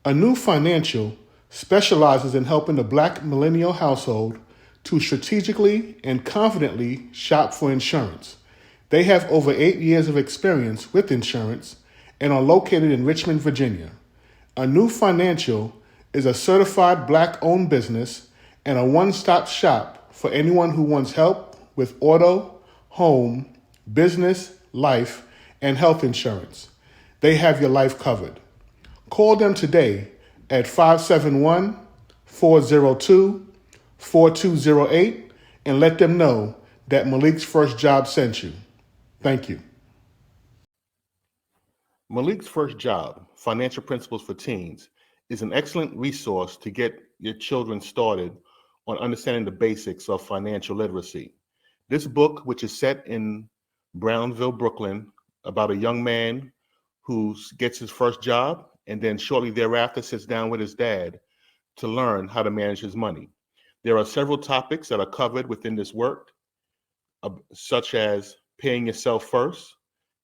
A New Financial specializes in helping the Black millennial household to strategically and confidently shop for insurance. They have over 8 years of experience with insurance and are located in Richmond, Virginia. A New Financial is a certified Black owned business and a one stop shop for anyone who wants help with auto, home, business, life, and health insurance. They have your life covered. Call them today at 571-402-4208 and let them know that Malik's First Job sent you. Thank you. Malik's First Job, Financial Principles for Teens, is an excellent resource to get your children started on understanding the basics of financial literacy. This book, which is set in Brownville, Brooklyn, about a young man who gets his first job and then shortly thereafter sits down with his dad to learn how to manage his money. There are several topics that are covered within this work, such as paying yourself first,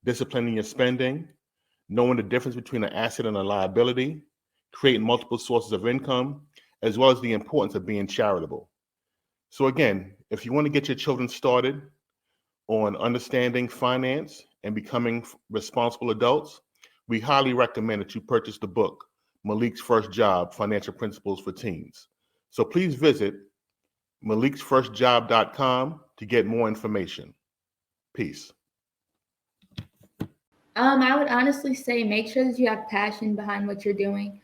disciplining your spending, knowing the difference between an asset and a liability, creating multiple sources of income, as well as the importance of being charitable. So again, if you want to get your children started on understanding finance and becoming responsible adults, we highly recommend that you purchase the book, Malik's First Job, Financial Principles for Teens. So please visit maliksfirstjob.com to get more information. Peace. I would honestly say make sure that you have passion behind what you're doing.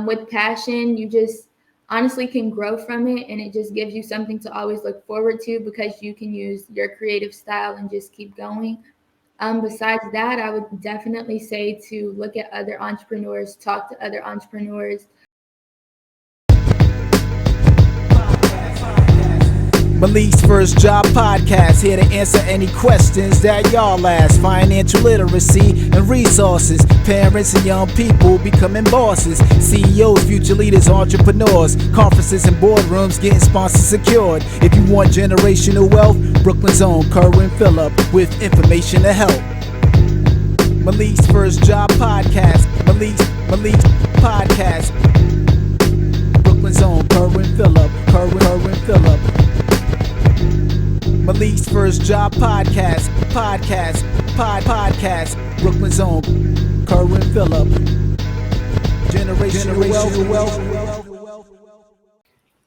With passion, you just honestly can grow from it, and it just gives you something to always look forward to because you can use your creative style and just keep going. Besides that, I would definitely say to look at other entrepreneurs, talk to other entrepreneurs. Malik's First Job Podcast, here to answer any questions that y'all ask. Financial literacy and resources. Parents and young people becoming bosses. CEOs, future leaders, entrepreneurs. Conferences and boardrooms getting sponsors secured. If you want generational wealth, Brooklyn's own Kerwin Phillip with information to help. Malik's First Job Podcast. Malik's Podcast. Brooklyn's own Kerwin Phillip. Kerwin Phillip. Malik's First Job Podcast. Brooklyn's own Kerwin Phillip. Generational wealth.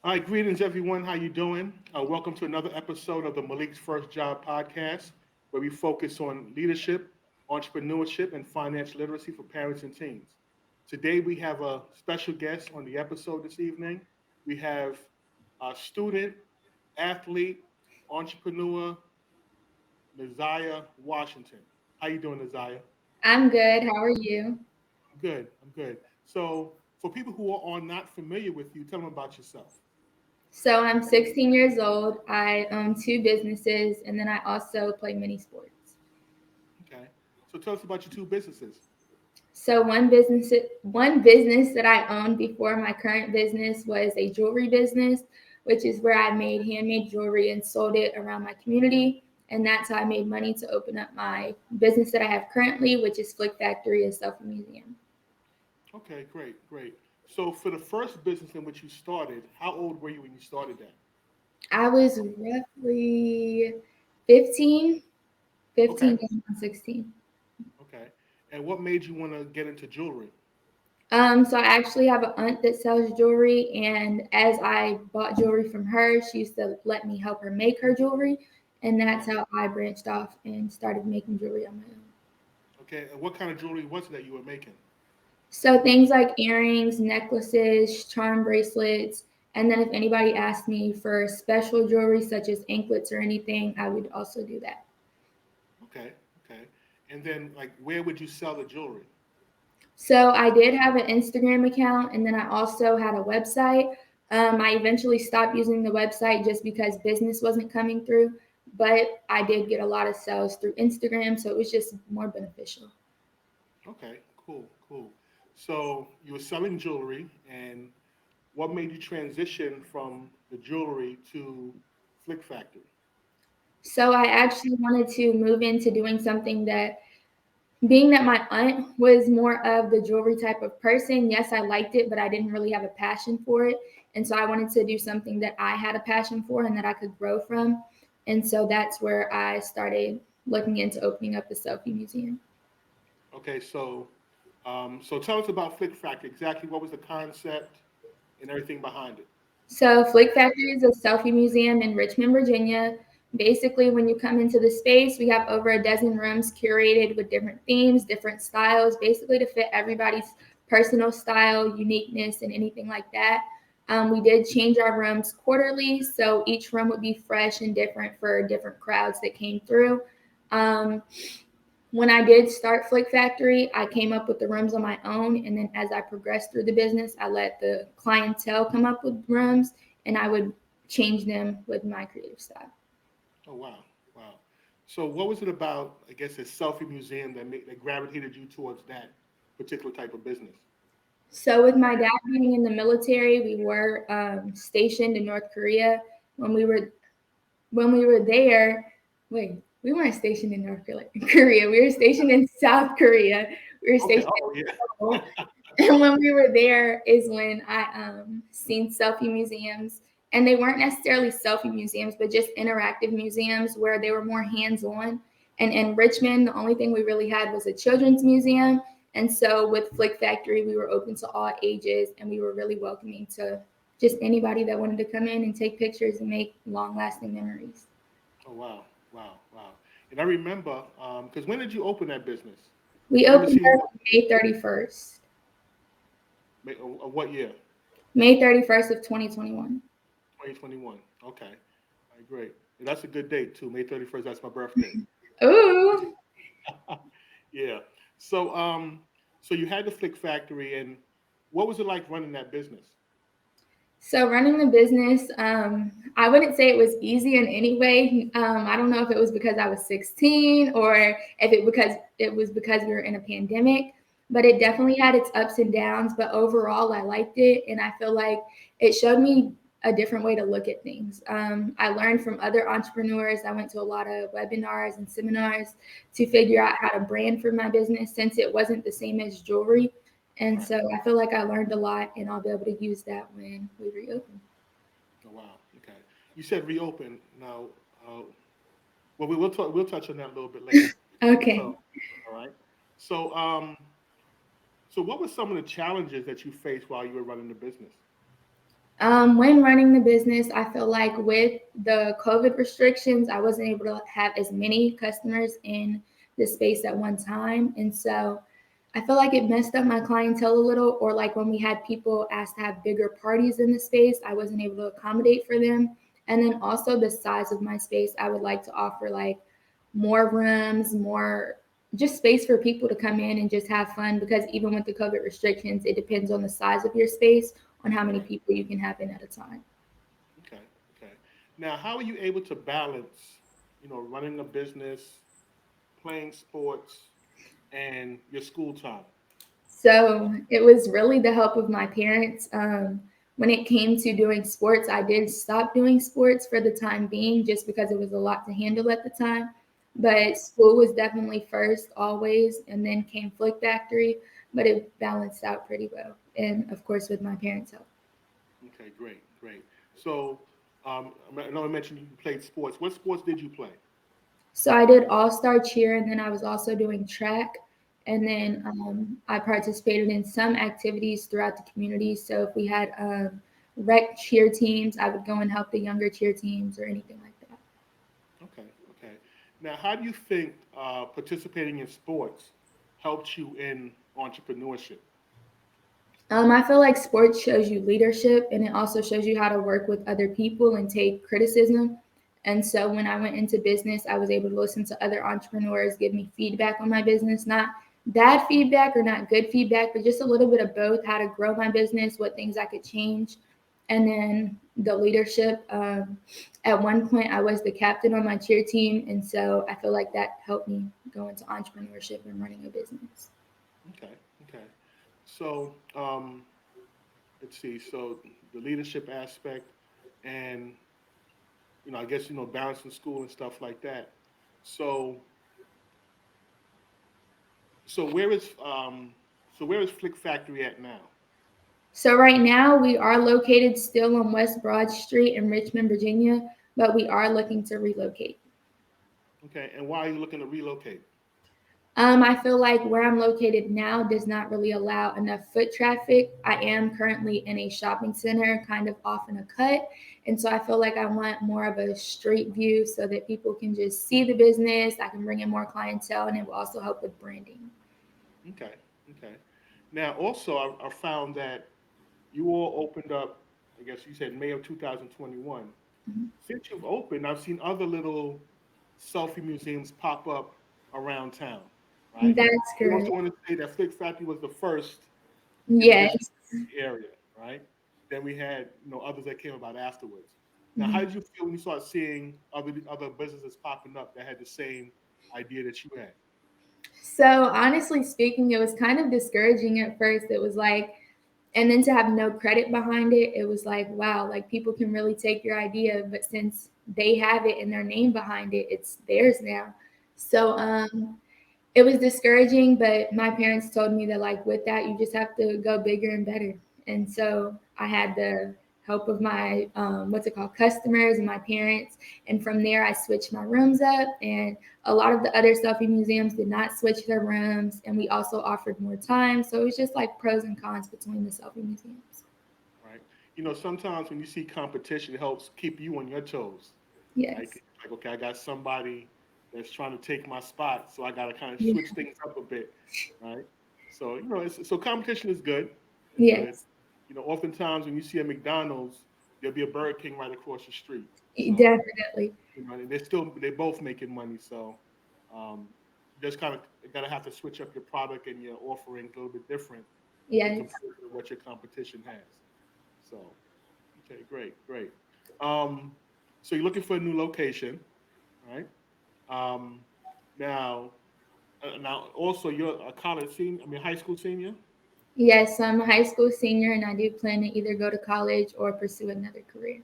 All right, greetings everyone. How you doing? Welcome to another episode of the Malik's First Job Podcast, where we focus on leadership, entrepreneurship, and financial literacy for parents and teens. Today we have a special guest on the episode this evening. We have a student, athlete, entrepreneur, Naziah Washington. How you doing, Naziah? I'm good. How are you? I'm good. So for people who are not familiar with you, tell them about yourself. So I'm 16 years old. I own two businesses, and then I also play mini sports. Okay. So tell us about your two businesses. So one business that I owned before my current business was a jewelry business, which is where I made handmade jewelry and sold it around my community. And that's how I made money to open up my business that I have currently, which is Flick Factory, a Selfie museum. Okay, great. So for the first business in which you started, how old were you when you started that? I was roughly 15, 15 Okay, going on 16. okay. And what made you want to get into jewelry? So I actually have an aunt that sells jewelry, and as I bought jewelry from her, she used to let me help her make her jewelry, and that's how I branched off and started making jewelry on my own. Okay, and what kind of jewelry was it that you were making? So things like earrings, necklaces, charm bracelets, and then if anybody asked me for special jewelry such as anklets or anything, I would also do that. Okay, okay. And then, like, where would you sell the jewelry? So I did have an Instagram account, and then I also had a website. I eventually stopped using the website just because business wasn't coming through, but I did get a lot of sales through Instagram, so it was just more beneficial. Okay, cool. So you were selling jewelry, and what made you transition from the jewelry to Flick Factory? So I actually wanted to move into doing something that being that my aunt was more of the jewelry type of person, yes, I liked it, but I didn't really have a passion for it. And so I wanted to do something that I had a passion for and that I could grow from. And so that's where I started looking into opening up the Selfie Museum. Okay, so tell us about Flick Factory. Exactly what was the concept and everything behind it? So, Flick Factory is a selfie museum in Richmond, Virginia. Basically, when you come into the space, we have over a dozen rooms curated with different themes, different styles, basically to fit everybody's personal style, uniqueness, and anything like that. We did change our rooms quarterly, so each room would be fresh and different for different crowds that came through. Um, when I did start Flick Factory, I came up with the rooms on my own. And then as I progressed through the business, I let the clientele come up with rooms and I would change them with my creative style. Oh wow, wow. So what was it about, I guess, a selfie museum that gravitated you towards that particular type of business? So, with my dad being in the military, we were stationed in North Korea. When we were when we were there, wait, we weren't stationed in North Korea. We were stationed in South Korea. We were Okay. stationed Oh yeah. in Seoul. And when we were there is when I seen selfie museums, and they weren't necessarily selfie museums, but just interactive museums where they were more hands-on. And in Richmond, the only thing we really had was a children's museum. And so with Flick Factory, we were open to all ages, and we were really welcoming to just anybody that wanted to come in and take pictures and make long-lasting memories. Oh wow, wow, wow. And I remember, because when did you open that business? We I remember opened seeing up May 31st, what year? May 31st of 2021. 2021. Okay. All right, great. And that's a good date too. May 31st. That's my birthday. Ooh. Yeah. So so you had the Flick Factory, and what was it like running that business? So running the business, I wouldn't say it was easy in any way. I don't know if it was because I was 16 or if it was because we were in a pandemic, but it definitely had its ups and downs. But overall, I liked it, and I feel like it showed me a different way to look at things. I learned from other entrepreneurs. I went to a lot of webinars and seminars to figure out how to brand for my business since it wasn't the same as jewelry. And Right. so I feel like I learned a lot, and I'll be able to use that when we reopen. Oh wow. Okay. You said reopen. Now, uh, well, we'll talk. We'll touch on that a little bit later. Okay. So, all right. So, so what were some of the challenges that you faced while you were running the business? When running the business, I feel like with the COVID restrictions, I wasn't able to have as many customers in the space at one time. And so I feel like it messed up my clientele a little, or like when we had people asked to have bigger parties in the space, I wasn't able to accommodate for them. And then also the size of my space, I would like to offer like more rooms, more just space for people to come in and just have fun because even with the COVID restrictions, it depends on the size of your space on how many Right. people you can have in at a time. Okay. Okay. Now, how are you able to balance, running a business, playing sports, and your school time? So it was really the help of my parents. When it came to doing sports, I did stop doing sports for the time being just because it was a lot to handle at the time. But Right. school was definitely first, always, and then came Flick Factory. But it balanced out pretty well. And of course, with my parents' help. Okay. Great. Great. So, I know I mentioned you played sports. What sports did you play? So I did all star cheer, and then I was also doing track. And Okay. then I participated in some activities throughout the community. So if we had rec cheer teams, I would go and help the younger cheer teams or anything like that. Okay. Okay. Now, how do you think participating in sports helped you in entrepreneurship? I feel like sports shows you leadership and it also shows you how to work with other people and take criticism. And so when I went into business, I was able to listen to other entrepreneurs give me feedback on my business, not bad feedback or not good feedback, but just a little bit of both, how to grow my business, what things I could change. And then the leadership. At one point, I was the captain on my cheer team. And so I feel like that helped me go into entrepreneurship and running a business. Okay. Okay. So, let's see. So, the leadership aspect, and I guess balancing school and stuff like that. So, So where is Flick Factory at now? So right now we are located still on West Broad Street in Richmond, Virginia, but we are looking to relocate. Okay, and why are you looking to relocate? I feel like where I'm located now does not really allow enough foot traffic. I am currently in a shopping center, kind of off in a cut. And so I feel like I want more of a street view so that people can just see the business. I can bring in more clientele and it will also help with branding. Okay, okay. Now, also, I found that you all opened up, I guess you said May of 2021. Mhm. Since you've opened, I've seen other little selfie museums pop up around town, right? That's You also correct. want to say that Flick Factory was the first in the Richmond Yes. area, right? Then we had, others that came about afterwards. Now, how Mhm. did you feel when you started seeing other businesses popping up that had the same idea that you had? So honestly speaking, it was kind of discouraging at first. It was like, and then to have no credit behind it, it was like, wow, like people can really take your idea, but since they have it and their name behind it, it's theirs now. So it was discouraging, but my parents told me that like with that, you just have to go bigger and better. And so I had the help of my what's it called customers and my parents, and from there I switched my rooms up. And a lot of the other selfie museums did not switch their rooms, and we also offered more time. So it was just like pros and cons between the selfie museums. Right? Sometimes when you see competition, it helps keep you on your toes, right? Yes. Like, okay, I got somebody that's trying to take my spot, so I got to kind of Yeah. switch things up a bit, right? So, so competition is good. It's good. Yes. Oftentimes when you see a McDonald's, there'll be a Burger King right across the street. So, Definitely. and they're both making money. So, um, you just kind of gotta have to switch up your product and your offering a little bit different in Yes. comparison to what your competition has. So, okay, great. Um, so you're looking for a new location, right? Um, now, now also you're a college senior. I mean, high school senior. Yes, I'm a high school senior and I do plan to either go to college or pursue another career.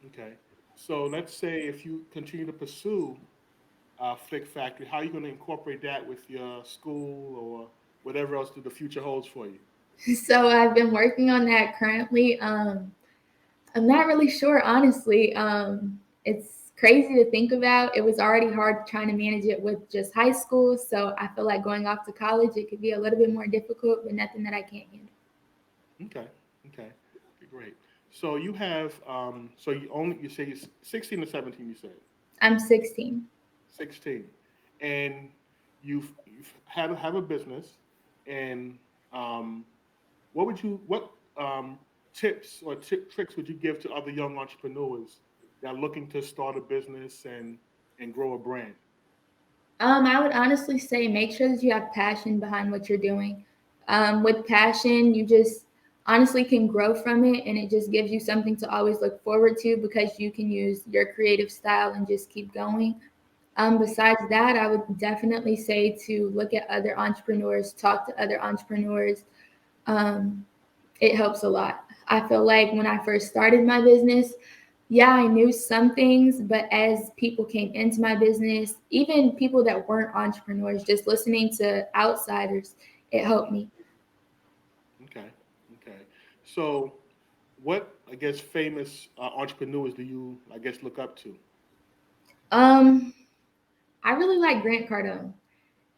Okay. So let's say if you continue to pursue Flick Factory, how are you going to incorporate that with your school or whatever else that the future holds for you? So I've been working on that currently. I'm not really sure, honestly. It's crazy to think about. It was already hard trying to manage it with just high school. So I feel like going off to college, it could be a little bit more difficult, but nothing that I can't handle. Okay. Okay. Okay, great. So you have, so you say you're 16 or 17, you said? I'm 16. 16, and you've have a business, and um, what tips or tricks would you give to other young entrepreneurs that are looking to start a business and grow a brand? I would honestly say make sure that you have passion behind what you're doing. With passion, you just honestly can grow from it, and it just gives you something to always look forward to because you can use your creative style and just keep going. Besides that, I would definitely say to look at other entrepreneurs, talk to other entrepreneurs. Um, it helps a lot. I feel like when I first started my business, yeah, I knew some things, but as people came into my business, even people that weren't entrepreneurs, just listening to outsiders, it helped me. Okay, okay. So, what I guess famous entrepreneurs do you I guess look up to? Um, I really like Grant Cardone. Grant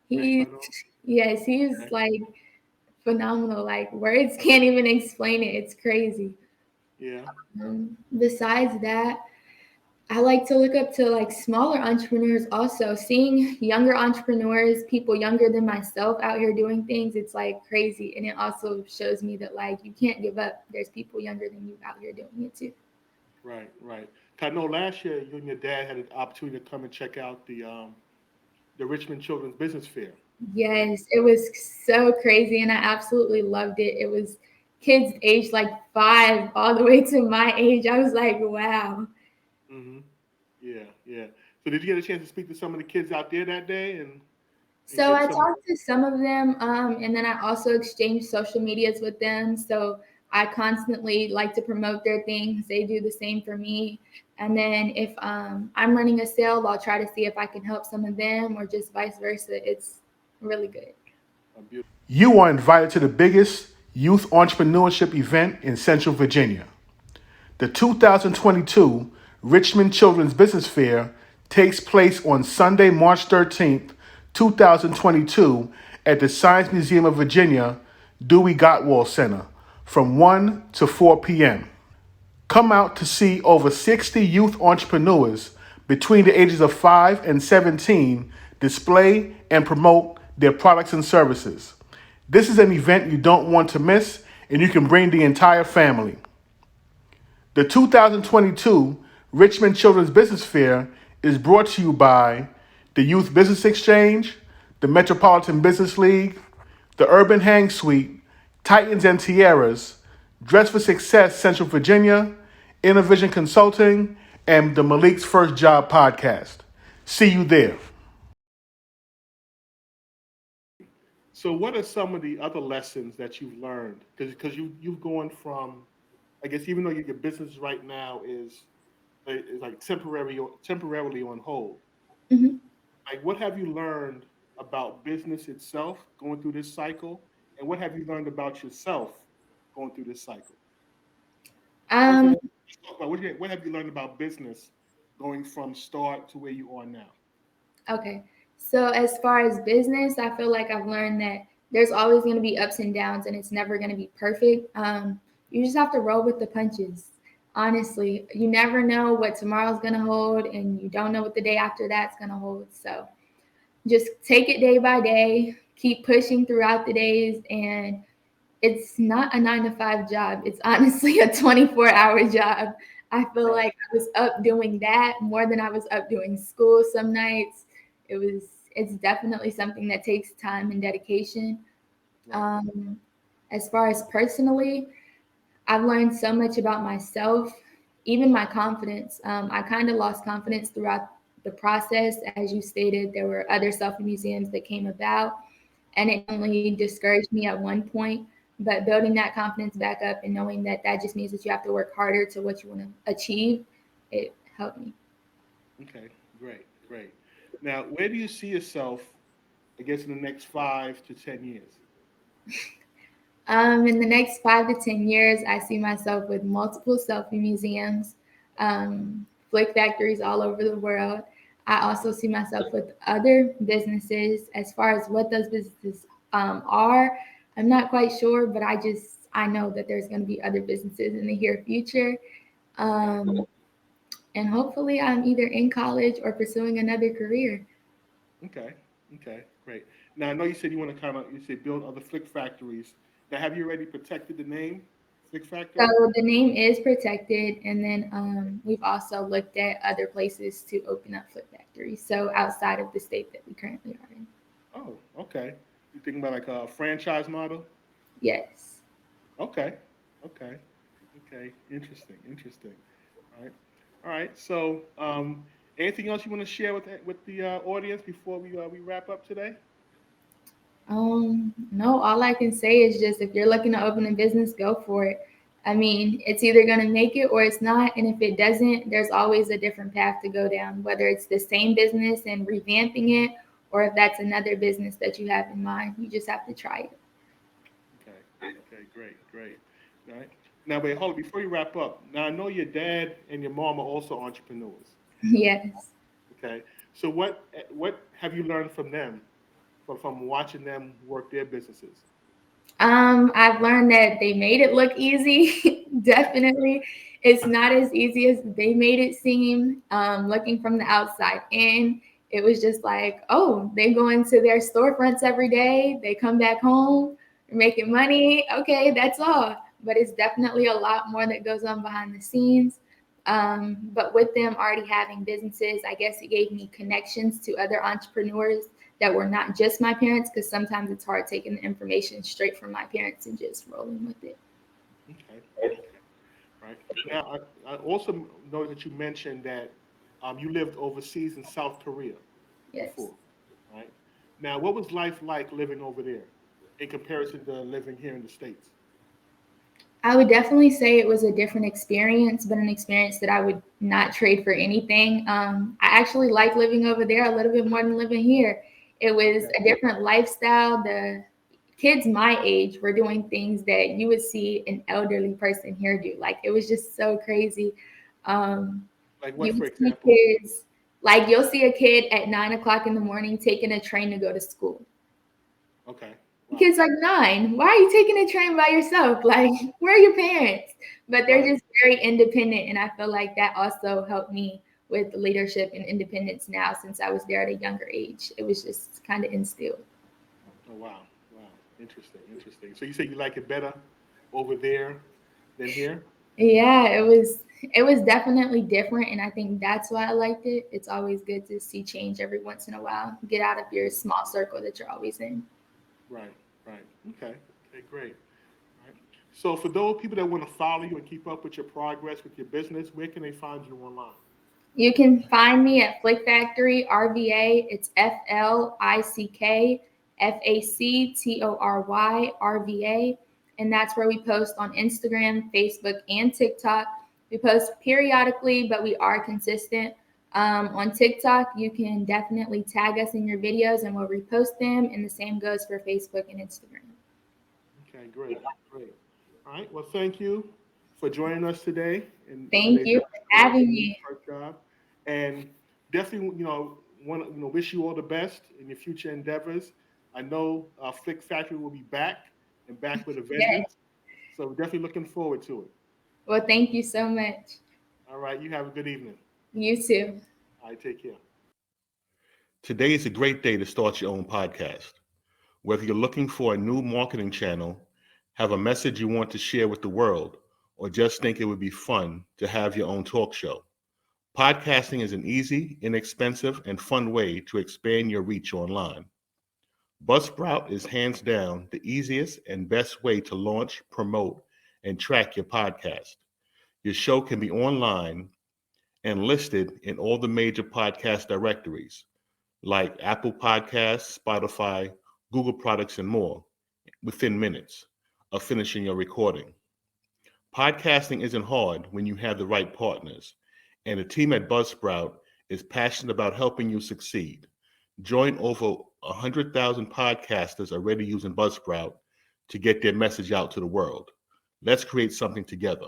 He, Cardone. yes, he is Okay. like phenomenal. Like words can't even explain it. It's crazy. Yeah. Besides that, I like to look up to like smaller entrepreneurs also. Seeing younger entrepreneurs, people younger than myself out here doing things, it's like crazy. And it also shows me that like you can't give up. There's people younger than you out here doing it too. Right. Right. 'Cause I know last year you and your dad had an opportunity to come and check out the Richmond Children's Business Fair. Right. Yes, it was so crazy and I absolutely loved it. It was kids aged like 5 all the way to my age. I was like, wow. Hmm. Yeah, yeah. So did you get a chance to speak to some of the kids out there that day and So get I some? talked to some of them, and then I also exchanged social medias with them. So I constantly like to promote their things. They do the same for me. And then if I'm running a sale, I'll try to see if I can help some of them, or just vice versa. It's really good. You are invited to the biggest youth entrepreneurship event in Central Virginia. The 2022 Richmond Children's Business Fair takes place on Sunday, March 13th, 2022 at the Science Museum of Virginia, Dewey Gottwald Center from 1 to 4 p.m. Come out to see over 60 youth entrepreneurs between the ages of 5 and 17 display and promote their products and services. This is an event you don't want to miss, and you can bring the entire family. The 2022 Richmond Children's Business Fair is brought to you by the Youth Business Exchange, the Metropolitan Business League, the Urban Hang Suite, Titans and Tiaras, Dress for Success Central Virginia, Innovision Consulting, and the Malik's First Job podcast. See you there. So what are some of the other lessons that you've learned? Because you've gone from, I guess, even though your business right now is like temporarily on hold, Mhm. like what have you learned about business itself going through this cycle, and what have you learned about yourself going through this cycle? First of Um, all, let's talk about what have you learned about business going from start to where you are now? okay. So as far as business, I feel like I've learned that there's always going to be ups and downs, and it's never going to be perfect. You just have to roll with the punches. Honestly, you never know what tomorrow's going to hold, and you don't know what the day after that's going to hold. So just take it day by day, keep pushing throughout the days, and it's not a 9 to 5 job. It's honestly a 24-hour job. I feel Right. like I was up doing that more than I was up doing school some nights. It was, it's definitely something that takes time and dedication. Right. Um, as far as personally, I've learned so much about myself, even my confidence. I kind of lost confidence throughout the process. As you stated, there were other selfie museums that came about, and it only discouraged me at one point. But building that confidence back up and knowing that that just means that you have to work harder to what you want to achieve, it helped me. Okay, great, great. Now, where do you see yourself, I guess, in the next 5 to 10 years? In the next 5 to 10 years, I see myself with multiple selfie museums, flick factories all over the world. I also see myself with other businesses. As far as what those businesses are, I'm not quite sure, but I know that there's going to be other businesses in the near future. Um, and hopefully, I'm either in college or pursuing another career. Okay, okay, great. Now, I know you said you want to you said build other flick factories. Now, have you already protected the name, Flick So Factory? the name is protected, and then we've also looked at other places to open up flip factories. So outside of the state that we currently are in. Oh, okay. You thinking about like a franchise model? Yes. Okay, okay, okay. Interesting, interesting. All right, all right. So, anything else you want to share with the audience before we wrap up today? No, all I can say is just if you're looking to open a business, go for it. I mean, it's either going to make it or it's not. And if it doesn't, there's always a different path to go down, whether it's the same business and revamping it, or if that's another business that you have in mind. You just have to try it. Okay, okay, great, great. All right. Now, wait, hold on. Before you wrap up, now I know your dad and your mom are also entrepreneurs. Yes. Okay, so what have you learned from them, from watching them work their businesses? I've learned that they made it look easy. Definitely. It's not as easy as they made it seem. Looking from the outside in, it was just like, oh, they go into their storefronts every day. They come back home, they're making money. Okay, that's all. But it's definitely a lot more that goes on behind the scenes. But with them already having businesses, I guess it gave me connections to other entrepreneurs that were not just my parents, because sometimes it's hard taking the information straight from my parents and just rolling with it. Okay, okay, right. Now, I also know that you mentioned that you lived overseas in South Korea Yes. before, right? Now, what was life like living over there in comparison to living here in the States? I would definitely say it was a different experience, but an experience that I would not trade for anything. I actually like living over there a little bit more than living here. It was Okay, a different lifestyle. The kids my age were doing things that you would see an elderly person here do. Like, it was just so crazy. Like You what, for would see example? kids, like you'll see a kid at 9 o'clock in the morning taking a train to go to school. Okay. The Wow. kid's like 9. Why are you taking a train by yourself? Like, where are your parents? But they're Right. just very independent, and I feel like that also helped me with leadership and independence now since I was there at a younger age. It was just kind of instilled. Oh, wow. Wow. Interesting. Interesting. So you say you like it better over there than here? Yeah, it was definitely different, and I think that's why I liked it. It's always good to see change every once in a while. Get out of your small circle that you're always in. Right. Right. Okay. Okay. Great. All right. So for those people that want to follow you and keep up with your progress with your business, where can they find you online? You can find me at Flick Factory RVA. It's FLICKFACTORY RVA. And that's where we post on Instagram, Facebook, and TikTok. We post periodically, but we are consistent. On TikTok, you can definitely tag us in your videos and we'll repost them. And the same goes for Facebook and Instagram. Okay. Great. Great. All right. Well, thank you for joining us today in Thank today's you for episode of having Lead me. First Job, and definitely, want to wish you all the best in your future endeavors. I know Flick Factory will be back and back with a Yes. vengeance, so we're definitely looking forward to it. Well, thank you so much. All right. You have a good evening. You too. All right. Take care. Today is a great day to start your own podcast. Whether you're looking for a new marketing channel, have a message you want to share with the world, or just think it would be fun to have your own talk show, podcasting is an easy, inexpensive, and fun way to expand your reach online. Buzzsprout is hands down the easiest and best way to launch, promote, and track your podcast. Your show can be online and listed in all the major podcast directories like Apple Podcasts, Spotify, Google products, and more within minutes of finishing your recording. Podcasting isn't hard when you have the right partners, and the team at Buzzsprout is passionate about helping you succeed. Join over 100,000 podcasters already using Buzzsprout to get their message out to the world. Let's create something together.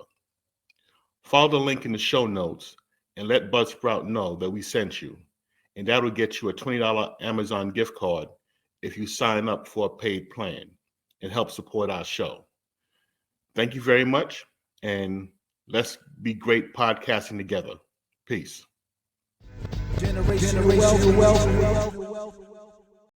Follow the link in the show notes and let Buzzsprout know that we sent you, and that'll get you a $20 Amazon gift card if you sign up for a paid plan and help support our show. Thank you very much, and let's be great podcasting together. Peace. Generational wealth.